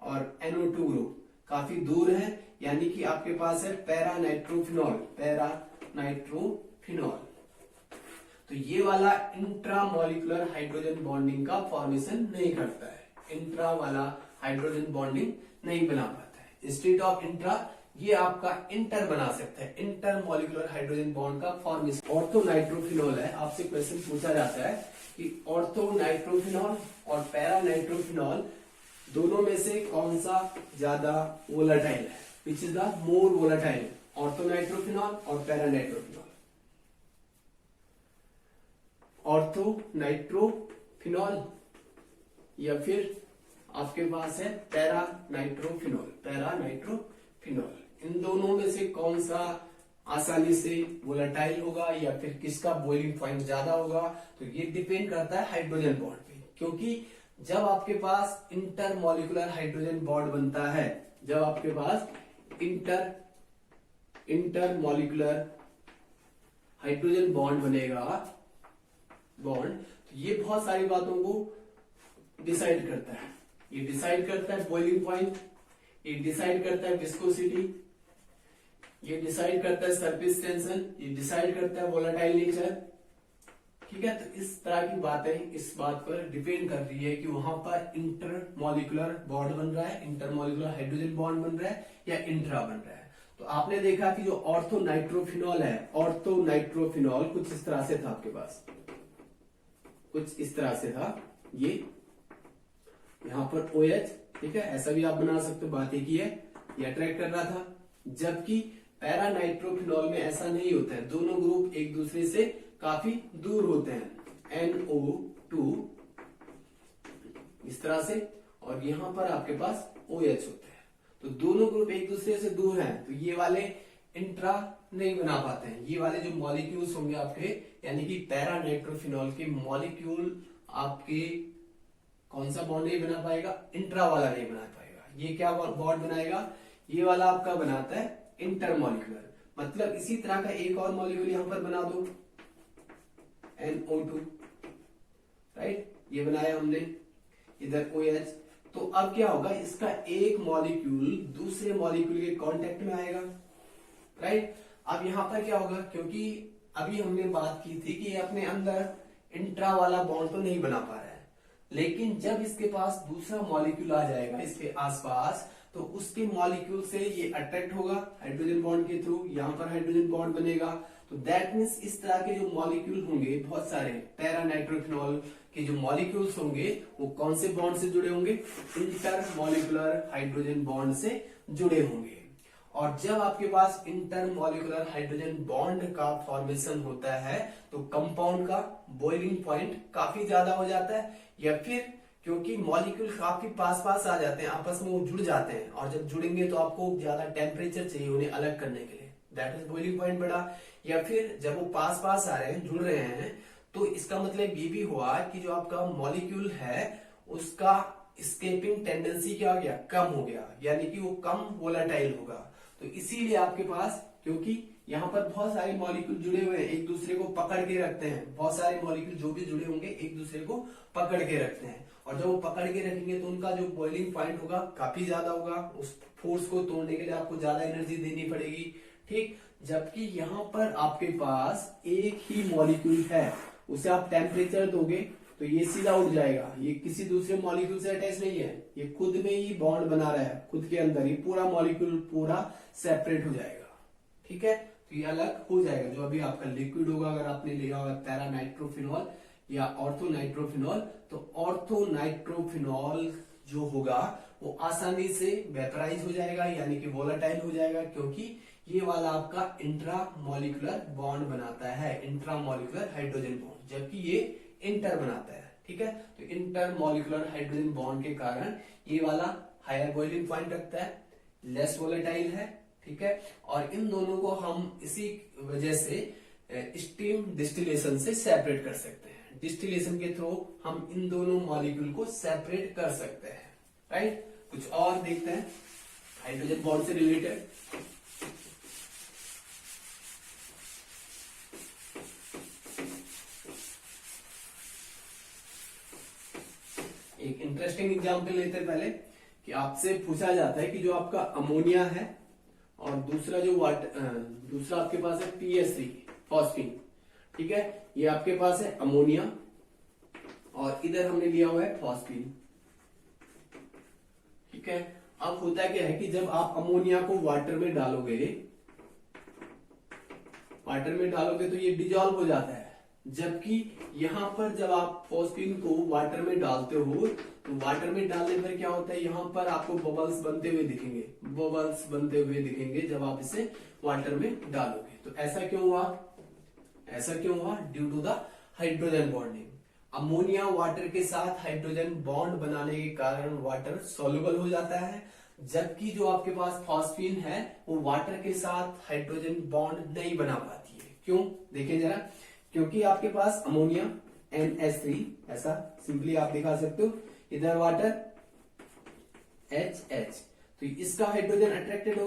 और NO2 ग्रुप काफी दूर है, यानी कि आपके पास है पैरानाइट्रोफिनॉल, तो ये वाला इंट्रामॉलिक्यूलर हाइड्रोजन बॉन्डिंग का फॉर्मेशन नहीं करता है, इंट्रा वाला हाइड्रोजन बॉन्डिंग नहीं बना पाता है। इंस्टेड ऑफ इंट्रा ये आपका इंटर बना सकता है, इंटर मॉलिक्यूलर हाइड्रोजन बॉन्ड का फॉर्मेशन। ऑर्थोनाइट्रोफिनॉल है, आपसे क्वेश्चन पूछा जाता है कि ऑर्थोनाइट्रोफिनॉल और पैरानाइट्रोफिनॉल दोनों में से कौन सा ज्यादा वोलेटाइल है, which is the more volatile, orthonitrophenol और पैरानाइट्रोफिनॉल। ऑर्थोनाइट्रोफिनॉल या फिर आपके पास है पैरानाइट्रोफिनॉल, इन दोनों में से कौन सा आसानी से वोलेटाइल होगा या फिर किसका बॉइलिंग पॉइंट ज्यादा होगा, तो ये डिपेंड करता है हाइड्रोजन बॉन्ड पे। क्योंकि जब आपके पास इंटरमॉलिक्यूलर हाइड्रोजन बॉन्ड बनता है, जब आपके पास इंटरमॉलिक्यूलर हाइड्रोजन बॉन्ड बनेगा, बॉन्ड, तो ये बहुत सारी बातों को डिसाइड करता है। ये डिसाइड करता है बॉइलिंग पॉइंट, ये डिसाइड करता है विस्कोसिटी, ये डिसाइड करता है सरफेस टेंशन, ये डिसाइड करता है वोलेटाइल नेचर। ठीक है, तो इस तरह की बातें इस बात पर डिपेंड कर रही है कि वहां पर इंटरमॉलिक्यूलर बॉन्ड बन रहा है, इंटरमॉलिक्यूलर हाइड्रोजन बॉन्ड बन रहा है या इंट्रा बन रहा है। तो आपने देखा कि जो ऑर्थो नाइट्रोफिनॉल है, ऑर्थो नाइट्रोफिनॉल कुछ इस तरह से था आपके पास, कुछ इस तरह से था। ये यहां पर OH, ठीक है, ऐसा भी आप बना सकते हो, बात एक ही है, ये अट्रैक्ट कर रहा था। जबकि पैरा नाइट्रोफिनॉल में ऐसा नहीं होता है, दोनों ग्रुप एक दूसरे से काफी दूर होते हैं, NO2 इस तरह से, और यहां पर आपके पास OH होते हैं। तो दोनों ग्रुप एक दूसरे से दूर हैं, तो ये वाले इंट्रा नहीं बना पाते हैं। ये वाले जो मॉलिक्यूल्स होंगे आपके, यानी कि पैरा नाइट्रोफिनॉल के मॉलिक्यूल आपके कौन सा बॉन्ड नहीं बना पाएगा, इंट्रा वाला नहीं बना पाएगा। ये क्या बॉन्ड बनाएगा, ये वाला आपका बनाता है इंटरमॉलिक्यूलर। मतलब इसी तरह का एक और मॉलिक्यूल यहां पर बना दो, NO2, राइट, ये बनाया हमने, इधर OH। तो अब क्या होगा, इसका एक मॉलिक्यूल दूसरे मॉलिक्यूल के कांटेक्ट में आएगा, राइट। अब यहां पर क्या होगा, क्योंकि अभी हमने बात की थी कि ये अपने अंदर इंट्रा वाला बॉन्ड तो नहीं बना पा रहा है, लेकिन जब इसके पास दूसरा मॉलिक्यूल आ जाएगा इसके आसपास, तो उसके मॉलिक्यूल से ये अट्रैक्ट होगा हाइड्रोजन बॉन्ड के थ्रू, यहां पर हाइड्रोजन बॉन्ड बनेगा। तो दैट मीन्स इस तरह के जो मॉलिक्यूल होंगे बहुत सारे पैरा नाइट्रोफिनॉल के जो मॉलिक्यूल्स होंगे वो कौन से बॉन्ड से जुड़े होंगे, इंटरमॉलिक्यूलर हाइड्रोजन बॉन्ड से जुड़े होंगे। और जब आपके पास इंटरमॉलिक्यूलर हाइड्रोजन बॉन्ड का फॉर्मेशन होता है तो कंपाउंड का बॉइलिंग पॉइंट काफी ज्यादा हो जाता है, या फिर क्योंकि मॉलिक्यूल काफी पास पास आ जाते हैं, आपस में वो जुड़ जाते हैं, और जब जुड़ेंगे तो आपको ज्यादा टेम्परेचर चाहिए उन्हें अलग करने के लिए, दैट इज बॉइलिंग पॉइंट बढ़ा। या फिर जब वो पास पास आ रहे हैं, जुड़ रहे हैं, तो इसका मतलब ये भी हुआ कि जो आपका मॉलिक्यूल है उसका स्केपिंग टेंडेंसी क्या हो गया, कम हो गया, यानी कि वो कम वोलेटाइल होगा। तो इसीलिए आपके पास, क्योंकि यहाँ पर बहुत सारे मॉलिक्यूल जुड़े हुए हैं, एक दूसरे को पकड़ के रखते हैं, बहुत सारे मॉलिक्यूल जो भी जुड़े होंगे एक दूसरे को पकड़ के रखते हैं, और जब वो पकड़ के रखेंगे तो उनका जो बॉइलिंग पॉइंट होगा काफी ज्यादा होगा, उस फोर्स को तोड़ने के लिए आपको ज्यादा एनर्जी देनी पड़ेगी, ठीक। जबकि यहाँ पर आपके पास एक ही मॉलिक्यूल है, उसे आप टेम्परेचर दोगे तो ये सीधा उड़ जाएगा, ये किसी दूसरे मॉलिक्यूल से अटैच नहीं है, ये खुद में ही बॉन्ड बना रहा है, खुद के अंदर ही पूरा मॉलिक्यूल पूरा सेपरेट हो जाएगा, ठीक है। तो ये अलग हो जाएगा। जो अभी आपका लिक्विड होगा, अगर आपने लिया होगा पैरा नाइट्रोफिनॉल या ऑर्थो नाइट्रोफिनॉल, तो ऑर्थो नाइट्रोफिनॉल जो होगा वो आसानी से वेपराइज हो जाएगा, यानी कि वोलेटाइल हो जाएगा, क्योंकि ये वाला आपका इंट्रा मॉलिक्यूलर बॉन्ड बनाता है, इंट्रा मॉलिक्यूलर हाइड्रोजन बॉन्ड, जबकि ये इंटर बनाता है, ठीक है। तो इंटर मॉलिक्यूलर हाइड्रोजन बॉन्ड के कारण ये वाला हायर बॉइलिंग पॉइंट रखता है, लेस वोलेटाइल है, ठीक है। और इन दोनों को हम इसी वजह से स्टीम डिस्टिलेशन से सेपरेट कर सकते हैं, डिस्टिलेशन के थ्रू हम इन दोनों मॉलिक्यूल को सेपरेट कर सकते हैं, राइट। कुछ और देखते हैं हाइड्रोजन बॉन्ड से रिलेटेड। एक इंटरेस्टिंग एग्जांपल लेते हैं पहले, कि आपसे पूछा जाता है कि जो आपका अमोनिया है और दूसरा जो दूसरा आपके पास है PS3 फॉस्फीन, ठीक है। ये आपके पास है अमोनिया और इधर हमने लिया हुआ है फॉस्फीन, ठीक है। अब होता क्या है कि जब आप अमोनिया को वाटर में डालोगे तो ये डिजॉल्व हो जाता है, जबकि यहां पर जब आप फॉस्फीन को वाटर में डालते हो तो वाटर में डालने पर क्या होता है, यहां पर आपको बबल्स बनते हुए दिखेंगे जब आप इसे वाटर में डालोगे। तो ऐसा क्यों हुआ, due to the hydrogen bonding. Ammonia water के साथ हाइड्रोजन बॉन्ड बनाने के कारण वाटर सॉल्युबल हो जाता है, जबकि जो आपके पास फॉस्फीन है वो वाटर के साथ हाइड्रोजन बॉन्ड नहीं बना पाती है। क्यों, देखिए जरा, क्योंकि आपके पास अमोनिया NH3, ऐसा सिंपली आप दिखा सकते हो, इधर वाटर HH, तो इसका हाइड्रोजन अट्रैक्टेड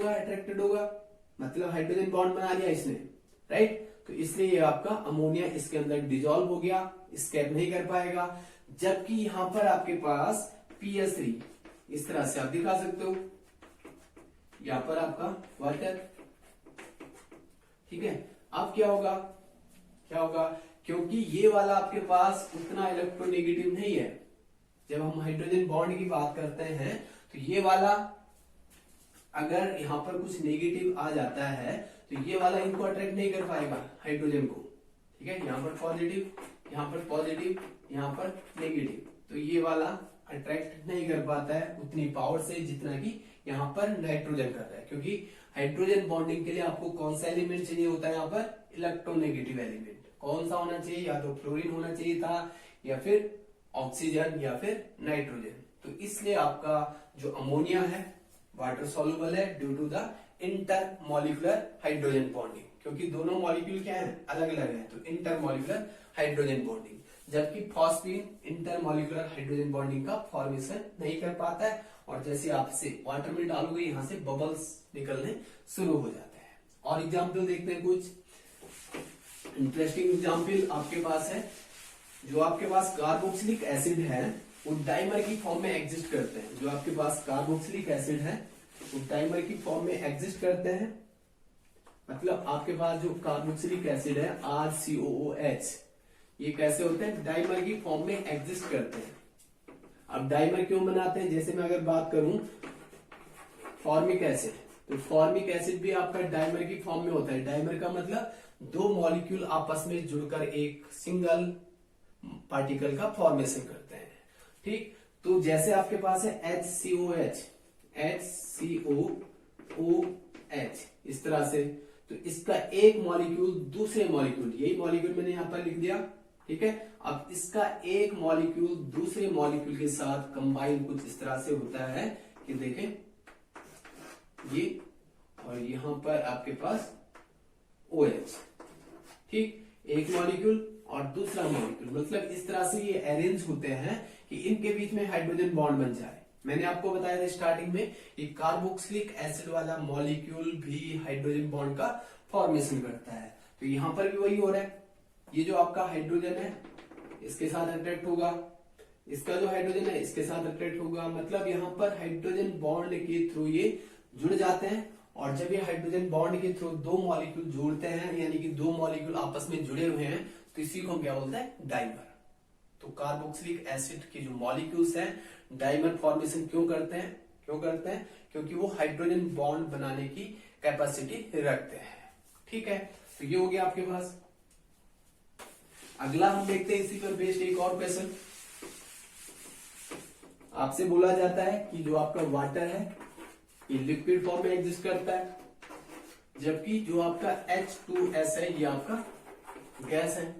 होगा, मतलब हाइड्रोजन बॉन्ड बना लिया इसने, राइट। तो इसलिए ये आपका अमोनिया इसके अंदर डिजोल्व हो गया, स्केप नहीं कर पाएगा। जबकि यहां पर आपके पास PH3 इस तरह से आप दिखा सकते हो, यहां पर आपका वाटर, ठीक है। अब क्या होगा, क्योंकि ये वाला आपके पास उतना इलेक्ट्रोनेगेटिव नहीं है। जब हम हाइड्रोजन बॉन्ड की बात करते हैं तो ये वाला अगर यहां पर कुछ नेगेटिव आ जाता है तो ये वाला इनको अट्रैक्ट नहीं कर पाएगा हाइड्रोजन को, ठीक है। यहाँ पर पॉजिटिव, यहाँ पर पॉजिटिव, यहाँ पर नेगेटिव, तो ये वाला अट्रैक्ट नहीं कर पाता है उतनी पावर से जितना कि यहाँ पर नाइट्रोजन कर रहा है। क्योंकि हाइड्रोजन बॉन्डिंग के लिए आपको कौन सा एलिमेंट चाहिए होता है, यहाँ पर इलेक्ट्रोनेगेटिव एलिमेंट। कौन सा होना चाहिए, या तो फ्लोरीन होना चाहिए था, या फिर ऑक्सीजन, या फिर नाइट्रोजन। तो इसलिए आपका जो अमोनिया है वाटर सॉल्युबल है due to the intermolecular hydrogen bonding, क्योंकि दोनों मॉलिक्यूल क्या है, अलग अलग है, तो इंटरमॉलिक्यूलर हाइड्रोजन बॉन्डिंग। जबकि फॉस्फीन इंटरमॉलिक्यूलर हाइड्रोजन बॉन्डिंग का फॉर्मेशन नहीं कर पाता है, और जैसे आपसे वाटर में डालोगे यहां से बबल्स निकलने शुरू हो जाते हैं। और एग्जाम्पल देखते हैं, कुछ इंटरेस्टिंग एग्जाम्पल आपके पास है। जो आपके पास कार्बोक्सिलिक एसिड है वो डाइमर की फॉर्म में एग्जिस्ट करते हैं। जो आपके पास कार्बोक्सिलिक एसिड है वो डाइमर की फॉर्म में एग्जिस्ट करते हैं। मतलब आपके पास जो कार्बोक्सिलिक एसिड है RCOOH, ये कैसे होते हैं, डाइमर की फॉर्म में एग्जिस्ट करते हैं। अब डाइमर क्यों बनाते हैं, जैसे मैं अगर बात करूं फॉर्मिक एसिड, तो फॉर्मिक एसिड भी आपका डाइमर की फॉर्म में होता है। डाइमर का मतलब दो मॉलिक्यूल आपस में जुड़कर एक सिंगल पार्टिकल का फॉर्मेशन करते हैं, ठीक। तो जैसे आपके पास है HCOH, इस तरह से, तो इसका एक मॉलिक्यूल दूसरे मॉलिक्यूल, यही मॉलिक्यूल मैंने यहां पर लिख दिया, ठीक है। अब इसका एक मॉलिक्यूल दूसरे मॉलिक्यूल के साथ कंबाइन कुछ इस तरह से होता है कि देखें ये, और यहां पर आपके पास OH, ठीक। एक मॉलिक्यूल और दूसरा मॉलिक्यूल, मतलब इस तरह से ये अरेंज होते हैं कि इनके बीच में हाइड्रोजन बॉन्ड बन जाए। मैंने आपको बताया था स्टार्टिंग में कि कार्बोक्सिलिक एसिड वाला मॉलिक्यूल भी हाइड्रोजन बॉन्ड का फॉर्मेशन करता है। तो यहां पर भी वही हो रहा है, ये जो आपका हाइड्रोजन है इसके साथ अट्रैक्ट होगा, इसका जो हाइड्रोजन है इसके साथ अट्रैक्ट होगा। मतलब यहाँ पर हाइड्रोजन बॉन्ड के थ्रू ये जुड़ जाते हैं, और जब ये हाइड्रोजन बॉन्ड के थ्रू दो मॉलिक्यूल जोड़ते हैं, यानी कि दो मॉलिक्यूल आपस में जुड़े हुए हैं, तो इसी को हम क्या बोलते हैं, डाइमर। तो कार्बोक्सिलिक एसिड के जो मॉलिक्यूल्स हैं डाइमर फॉर्मेशन क्यों करते हैं, क्योंकि वो हाइड्रोजन बॉन्ड बनाने की कैपेसिटी रखते हैं, ठीक है। तो ये हो गया आपके पास। अगला हम देखते हैं इसी पर बेस्ड एक और क्वेश्चन। आपसे बोला जाता है कि जो आपका वाटर है ये लिक्विड फॉर्म में एग्जिस्ट करता है, जबकि जो आपका H2S है ये आपका गैस है,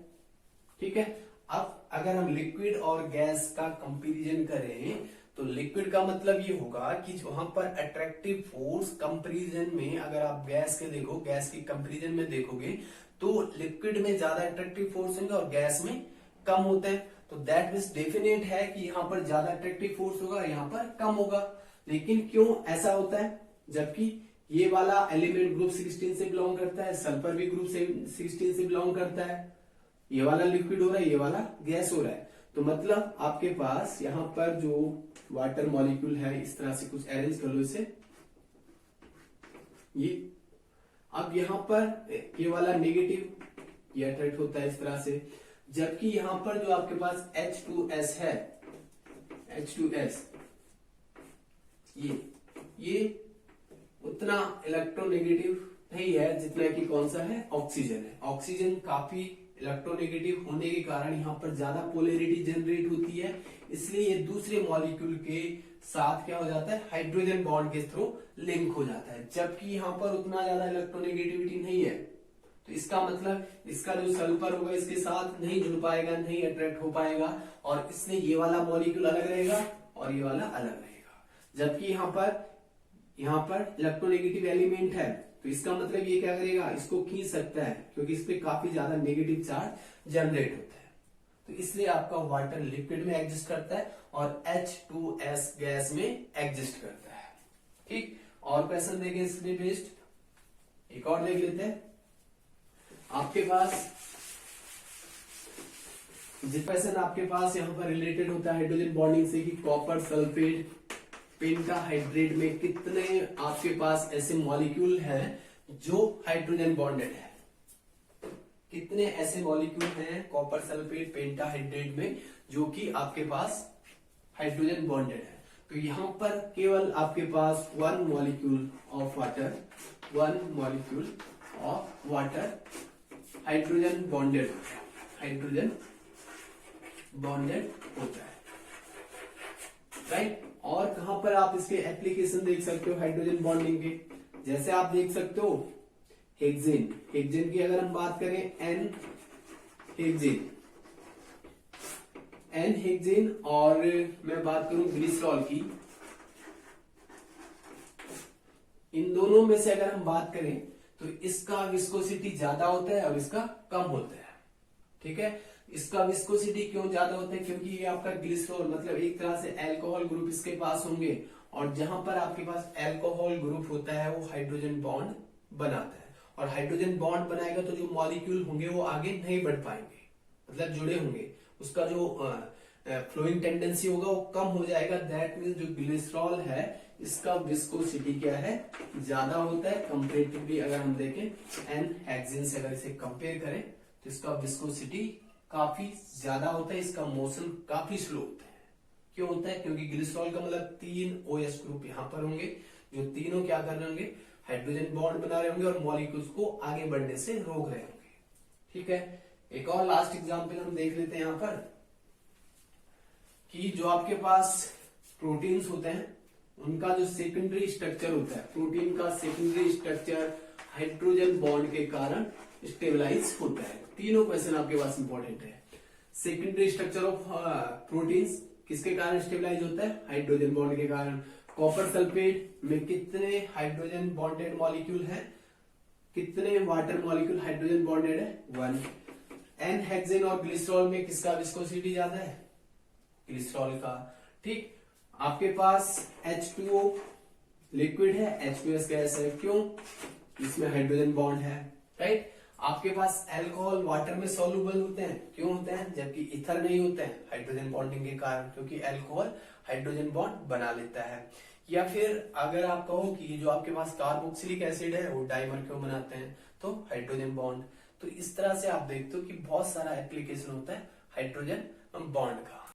ठीक है। अब अगर हम लिक्विड और गैस का कंपैरिजन करें तो लिक्विड का मतलब ये होगा कि वहां पर अट्रैक्टिव फोर्स कंपैरिजन में, अगर आप गैस के देखो, गैस की कंपैरिजन में देखोगे तो लिक्विड में ज्यादा अट्रैक्टिव फोर्स होंगे और गैस में कम होते हैं। तो दैट मीन्स डेफिनेट है कि यहाँ पर ज्यादा अट्रैक्टिव फोर्स होगा, यहाँ पर कम होगा। लेकिन क्यों ऐसा होता है, जबकि ये वाला एलिमेंट ग्रुप 16 से बिलोंग करता है, सल्फर भी ग्रुप 16 से बिलोंग करता है, ये वाला लिक्विड हो रहा है, ये वाला गैस हो रहा है। तो मतलब आपके पास यहाँ पर जो वाटर मॉलिक्यूल है इस तरह से कुछ अरेंज कर लो इसे, ये अब यहाँ पर ये वाला नेगेटिव ये अट्रैक्ट होता है इस तरह से, जबकि यहाँ पर जो आपके पास H2S है, H2S ये उतना इलेक्ट्रोनेगेटिव नहीं है जितना कि कौन सा है, ऑक्सीजन है। ऑक्सीजन काफी इलेक्ट्रोनेगेटिव होने के कारण यहाँ पर ज्यादा पोलैरिटी जनरेट होती है, इसलिए ये दूसरे मॉलिक्यूल के साथ क्या हो जाता है, हाइड्रोजन बॉन्ड के थ्रू लिंक हो जाता है। जबकि यहाँ पर उतना ज्यादा इलेक्ट्रोनेगेटिविटी नहीं है, तो इसका मतलब इसका जो सल्फर होगा इसके साथ नहीं जुड़ पाएगा, नहीं अट्रैक्ट हो पाएगा, और इसलिए ये वाला मॉलिक्यूल अलग रहेगा और ये वाला अलग रहेगा। जबकि यहाँ पर इलेक्ट्रोनेगेटिव एलिमेंट है, तो इसका मतलब ये क्या करेगा, इसको खींच सकता है, क्योंकि इस पे काफी ज्यादा नेगेटिव चार्ज जनरेट होता है। तो इसलिए आपका वाटर लिक्विड में एग्जिस्ट करता है और H2S गैस में एग्जिस्ट करता है, ठीक। और क्वेश्चन देखें इसमें बेस्ड, एक और देख लेते हैं। आपके पास जिस क्वेश्चन आपके पास यहाँ पर रिलेटेड होता है हाइड्रोजन बॉन्डिंग से कि कॉपर सल्फेट पेंटाहाइड्रेट में कितने आपके पास ऐसे मॉलिक्यूल हैं जो हाइड्रोजन बॉन्डेड है, कितने ऐसे मॉलिक्यूल हैं कॉपर सल्फेट पेंटाहाइड्रेट में जो कि आपके पास हाइड्रोजन बॉन्डेड है। तो यहां पर केवल आपके पास one molecule of water hydrogen bonded होता है, हाइड्रोजन बॉन्डेड होता है, राइट। और कहां पर आप इसके एप्लीकेशन देख सकते हो हाइड्रोजन बॉन्डिंग के, जैसे आप देख सकते हो हेक्सेन, हेक्सेन की अगर हम बात करें एन हेक्सेन और मैं बात करूं ग्लिसरॉल की, इन दोनों में से अगर हम बात करें तो इसका विस्कोसिटी ज्यादा होता है और इसका कम होता है, ठीक है। इसका विस्कोसिटी क्यों ज्यादा होता है, क्योंकि ये आपका ग्लिसरॉल मतलब एक तरह से अल्कोहल ग्रुप इसके पास होंगे, और जहां पर आपके पास अल्कोहल ग्रुप होता है वो हाइड्रोजन बॉन्ड बनाता है, और हाइड्रोजन बॉन्ड बनाएगा तो जो मॉलिक्यूल होंगे वो आगे नहीं बढ़ पाएंगे, मतलब जुड़े होंगे, उसका जो फ्लोइंग टेंडेंसी होगा वो कम हो जाएगा। दैट मीन्स जो ग्लिसरॉल है इसका विस्कोसिटी क्या है, ज्यादा होता है कंपेरेटिवली। अगर हम देखें एन हेक्सेन से अगर इसे कंपेयर करें तो इसका विस्कोसिटी काफी ज्यादा होता है, इसका मोशन काफी स्लो होता है। क्यों होता है, क्योंकि ग्लिसरॉल का मतलब 3 OH ग्रुप यहाँ पर होंगे, जो तीनों क्या कर रहे होंगे, हाइड्रोजन बॉन्ड बना रहे होंगे और मॉलिक्यूल्स को आगे बढ़ने से रोक रहे होंगे, ठीक है। एक और लास्ट एग्जांपल हम देख लेते हैं यहाँ पर कि जो आपके पास प्रोटीन्स होते हैं उनका जो सेकेंडरी स्ट्रक्चर होता है, प्रोटीन का सेकेंडरी स्ट्रक्चर हाइड्रोजन बॉन्ड के कारण स्टेबलाइज होता है। तीनों क्वेश्चन आपके पास इंपॉर्टेंट है। सेकेंडरी स्ट्रक्चर ऑफ प्रोटीन्स किसके कारण स्टेबलाइज होता है, हाइड्रोजन बॉन्ड के कारण। कॉपर सल्फेट में कितने हाइड्रोजन बॉन्डेड मॉलिक्यूल है, कितने वाटर मॉलिक्यूल हाइड्रोजन बॉन्डेड है, 1। एन हेक्सेन और ग्लिसरॉल में किसका विस्कोसिटी ज्यादा है, ग्लिसरॉल का, ठीक। आपके पास H2O लिक्विड है, H2S गैस है, क्यों, इसमें हाइड्रोजन बॉन्ड है, राइट। आपके पास अल्कोहल वाटर में सॉल्युबल होते हैं, क्यों होते हैं, जबकि इथर नहीं होते हैं, हाइड्रोजन बॉन्डिंग के कारण, क्योंकि अल्कोहल हाइड्रोजन बॉन्ड बना लेता है। या फिर अगर आप कहो कि जो आपके पास कार्बोक्सिलिक एसिड है वो डाइमर क्यों बनाते हैं, तो हाइड्रोजन बॉन्ड। तो इस तरह से आप देखते हो कि बहुत सारा एप्लीकेशन होता है हाइड्रोजन बॉन्ड का।